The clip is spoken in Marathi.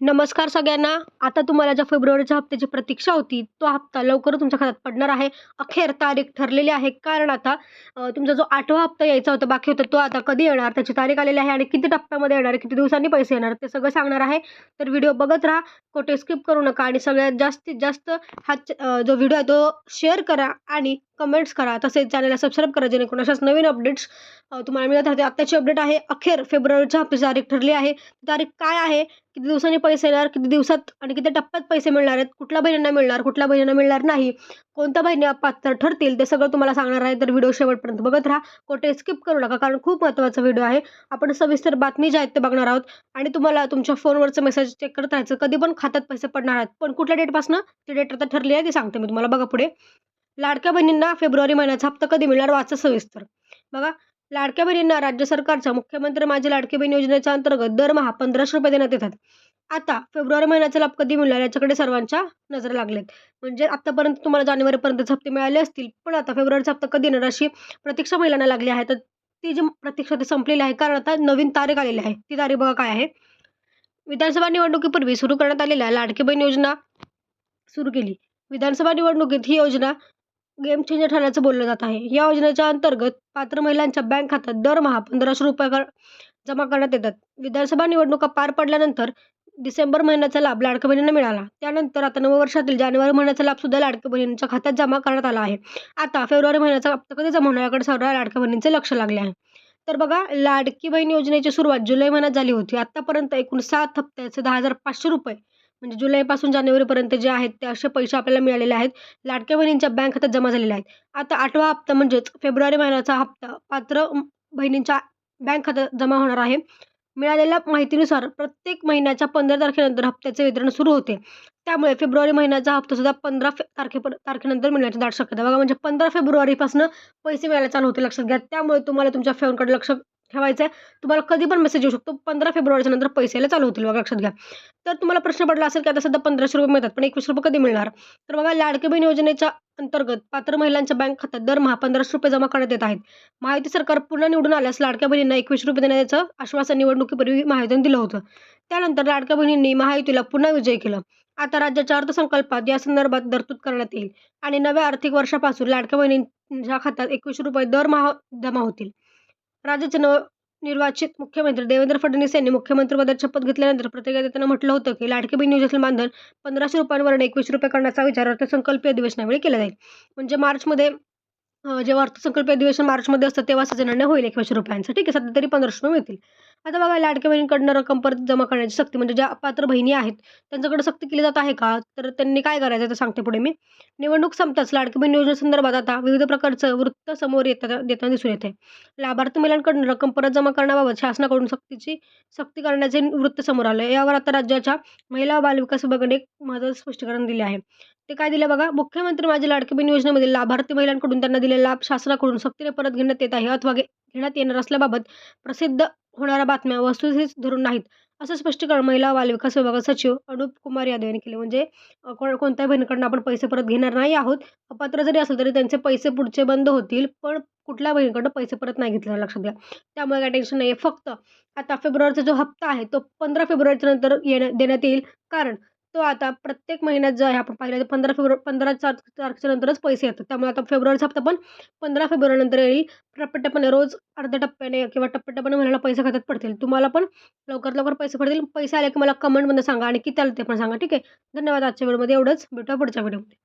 नमस्कार सगळ्यांना. आता तुम्हाला ज्या फेब्रुवारीच्या हप्त्याची प्रतीक्षा होती, तो हप्ता लवकरच तुमच्या खात्यात पडणार आहे. अखेर तारीख ठरलेली आहे. कारण आता तुमचा जो 8वा हप्ता यायचा होता, बाकी होता, तो आता कधी येणार, त्याची तारीख आलेली आहे आणि किती टप्प्यामध्ये येणार आहे, किती दिवसांनी पैसे येणार, ते सगळं सांगणार आहे. तर व्हिडिओ बघत राहा, कुठे स्किप करू नका आणि सगळ्यात जास्तीत जास्त जो व्हिडिओ आहे तो शेअर करा आणि कमेंट्स करा. तसेच चॅनलला सबस्क्राईब करा, जेणेकरून अशाच नवीन अपडेट्स तुम्हाला मिळत राहते. आत्ताची अपडेट आहे, अखेर फेब्रुवारीच्या हप्त्याची तारीख ठरली आहे. तारीख काय आहे, किती दिवसांनी पैसे येणार, किती दिवसात आणि किती टप्प्यात पैसे मिळणार आहेत, कुठल्या बहिणींना मिळणार, कुठल्या बहिणींना मिळणार नाही, कोणत्या बहिणी अपात्र ठरतील, ते सगळं तुम्हाला सांगणार आहे. तर व्हिडिओ शेवटपर्यंत बघत राहा, कुठे स्किप करू नका, कारण खूप महत्त्वाचा व्हिडिओ आहे. आपण सविस्तर बातमी ज्या आहेत ते बघणार आहोत आणि तुम्हाला तुमच्या फोनवरचं मेसेज चेक करत राहायचं, कधी पण खात्यात पैसे पडणार आहेत. पण कुठल्या डेटपासून ती डेट आता ठरली आहे ती सांगते मी तुम्हाला. बघा पुढे, लाडक्या बहिणींना फेब्रुवारी महिन्याचा हप्ता कधी मिळणार, वाचा सविस्तर. बघा, लाडक्या बहिणींना राज्य सरकारच्या मुख्यमंत्री माझी लाडकी बहीण योजनेच्या अंतर्गत दरमहा 1500 रुपये देण्यात येतात. आता फेब्रुवारी महिन्याचा लाभ कधी मिळणार याच्याकडे सर्वांच्या नजर लागलेत. म्हणजे आतापर्यंत तुम्हाला जानेवारीपर्यंतचे हप्ते मिळाले असतील, पण आता फेब्रुवारीचा हप्ता कधी येणार अशी प्रतीक्षा महिलांना लागली आहे. तर ती जी प्रतीक्षा ती संपलेली आहे, कारण आता नवीन तारीख आलेली आहे. ती तारीख बघा काय आहे. विधानसभा निवडणुकीपूर्वी सुरू करण्यात आलेल्या लाडकी बहीण योजना सुरू केली. विधानसभा निवडणुकीत ही योजना गेम चेंजर ठरल्याचं बोललं जात आहे. या योजनेच्या अंतर्गत पात्र महिलांच्या बँक खात्यात दरमहा 1500 रुपये जमा करण्यात येतात. विधानसभा निवडणुका पार पडल्यानंतर डिसेंबर महिन्याचा लाभ लाडक्या बहिणींना मिळाला. त्यानंतर आता नववर्षातील जानेवारी महिन्याचा लाभ सुद्धा लाडक्या बहिणींच्या खात्यात जमा करण्यात आला आहे. आता फेब्रुवारी महिन्याचा हप्ता कधी जमा होणार याकडे सर्व लाडक्या बहिणींचे लक्ष लागले आहे. तर बघा, लाडकी बहीण योजनेची सुरुवात जुलै महिन्यात झाली होती. आतापर्यंत एकूण 7 हप्त्याचे 10,500 रुपये, म्हणजे जुलैपासून जानेवारीपर्यंत जे आहेत ते असे पैसे आपल्याला मिळालेले आहेत. लाडक्या बहिणींच्या बँक खात्यात जमा झालेले आहेत. आता 8वा हप्ता म्हणजेच फेब्रुवारी महिन्याचा हप्ता पात्र बहिणींच्या बँक खात्यात जमा होणार आहे. मिळालेल्या माहितीनुसार प्रत्येक महिन्याच्या 15 तारखेनंतर हप्त्याचे वितरण सुरू होते. त्यामुळे फेब्रुवारी महिन्याचा हप्ता सुद्धा 15 तारखेनंतर मिळण्याची दाट शक्यता. बघा, म्हणजे 15 फेब्रुवारीपासून पैसे मिळायला चालू होते, लक्षात घ्या. त्यामुळे तुम्हाला तुमच्या फोनकडे लक्ष ठेवायचं आहे. तुम्हाला कधी पण मेसेज येऊ शकतो, 15 फेब्रुवारीच्या नंतर पैसे यायला चालू होतील, बघा लक्षात घ्या. तर तुम्हाला प्रश्न पडला असेल की आता सध्या 1500 रुपये मिळतात, पण 21 रुपये कधी मिळणार? तर बघा, लाडकी बहीण योजनेच्या अंतर्गत पात्र महिलांच्या बँक खात्यात दरमहा 1500 रुपये जमा करण्यात येत आहेत. महायुती सरकार पुन्हा निवडून आल्यास लाडक्या बहिणींना 21 रुपये देण्याचं आश्वासन निवडणुकीपूर्वी महायुतीने दिलं होतं. त्यानंतर लाडक्या बहिणींनी महायुतीला पुन्हा विजयी केलं. आता राज्याच्या अर्थसंकल्पात या संदर्भात तरतूद करण्यात येईल आणि नव्या आर्थिक वर्षापासून लाडक्या बहिणींच्या खात्यात 21 रुपये दरमहा जमा होतील. राज्याचे निर्वाचित मुख्यमंत्री देवेंद्र फडणवीस यांनी मुख्यमंत्रिपदाची शपथ घेतल्यानंतर प्रतिक्रिया देताना म्हटलं होतं की लाडकी बहीण योजनेतील मानधन 1500 रुपयांवरून 21 रुपये करण्याचा विचार अर्थसंकल्पीय अधिवेशनावेळी केला जाईल. म्हणजे मार्चमध्ये जेव्हा अर्थसंकल्पीय अधिवेशन मार्चमध्ये असतं तेव्हा असा निर्णय होईल 21 रुपयांचा. ठीक आहे, सध्या तरी 1500 रुपये मिळतील. आता बघा, लाडक्या बहिणींकडनं रक्कम परत जमा करण्याची सक्ती, म्हणजे ज्या अपात्र बहिणी आहेत त्यांच्याकडे सक्ती केली जात आहे का? तर त्यांनी काय करायचं ते सांगते पुढे मी. निवडणूक संपताच लाडकी बहीण योजनेसंदर्भात आता विविध प्रकारचं वृत्त समोर देताना दिसून येते. लाभार्थी महिलांकडून रक्कम परत जमा करण्याबाबत शासनाकडून सक्ती करण्याचे वृत्त समोर आलं. यावर आता राज्याच्या महिला व बालविकास विभागाने एक महत्त्वाचं स्पष्टीकरण दिले आहे. ते काय दिलं बघा, मुख्यमंत्री माझी लाडकी बहीण योजनेमधील लाभार्थी महिलांकडून त्यांना दिलेला लाभ शासनाकडून सक्तीने परत घेण्यात येत आहे अथवा घेण्यात येणार असल्याबाबत प्रसिद्ध होणाऱ्या बातम्या वस्तुस्थिती धरून नाहीत, असं स्पष्टीकरण महिला व बालविकास विभागाचे सचिव अनुप कुमार यादव यांनी केले. म्हणजे कोणत्याही बहिणीकडून आपण पैसे परत घेणार नाही आहोत. अपात्र जरी असेल तरी त्यांचे पैसे पुढचे बंद होतील, पण कुठल्या बहिणीकडनं पैसे परत नाही घेतले, लक्षात घ्या. त्यामुळे काय टेन्शन नाही आहे. फक्त आता फेब्रुवारीचा जो हप्ता आहे तो 15 फेब्रुवारीच्या नंतर देण्यात येईल, कारण तो आता प्रत्येक महिन्यात जो आहे आपण पाहिलं तर 15 तारखेच्या नंतरच पैसे येतात. त्यामुळे आता फेब्रुवारीचा हप्ता पण 15 फेब्रुवारीनंतर येईल. टप्प्याटप्प्याने रोज अर्ध्या टप्प्याने किंवा टप्प्याटप्प्याने महिन्याला पैसे खात्यात पडतील. तुम्हाला पण लवकरात लवकर पैसे पडतील. पैसे आले की मला कमेंटमध्ये सांगा आणि किती आले ते पण सांगा. ठीक आहे. धन्यवाद. आजच्या व्हिडिओमध्ये एवढंच. भेटूया पुढच्या व्हिडिओमध्ये.